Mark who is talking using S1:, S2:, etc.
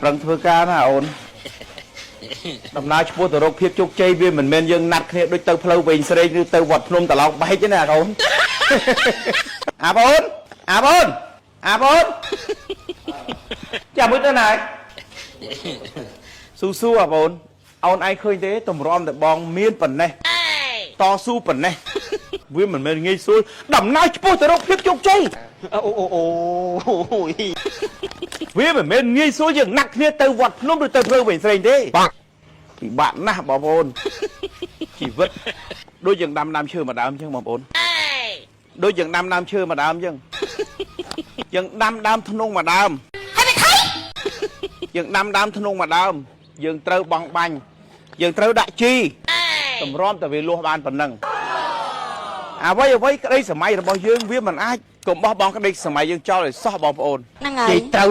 S1: ប្រឹងធ្វើការណាអូនដំណើរឆ្ពោះទៅរកភាពជោគជ័យវាមិនមែនយើងណាត់គ្នាដូចទៅផ្លូវវែងស្រេកឬទៅវត្តភ្នំតឡោកបែកទេណាកូនអាបងចាំមើលទៅណាស៊ូអាបងអូនឯងឃើញទេតម្រាំតែបងមានប៉ុណ្ណេះតស៊ូប៉ុណ្ណេះវាមិនមែនងាយស្រួលដំណើរឆ្ពោះទៅរកភាពជោគជ័យវាមិនមែនងាយស្រួលយើងណាត់គ្នាទៅវត្តភ្នំឬទៅផ្លូវវែងស្រេងទេពិបាកណាស់បងប្អូនជីវិតដូចយើងដាំដើមឈើមួយដើមអញ្ចឹងបងប្អូនដូចយើងដាំដើមឈើមួយដើមអញ្ចឹងយើងដាំដើមធ្នង់មួយដើមយើងដាំដើមធ្នង់មួយដើមយើងត្រូវបង់បាញ់យើងត្រូវដាក់ជីតម្រាំតែវាលួសបានប៉ុណ្ណឹងអ្វីក្តីសម័យរបស់យើងវាមិនអាចកុំបោះបង់ក្តីសម័យយើងចោលឲ្យសោះបងប្អូន
S2: ហ្នឹងហើយ
S1: ត្រូវ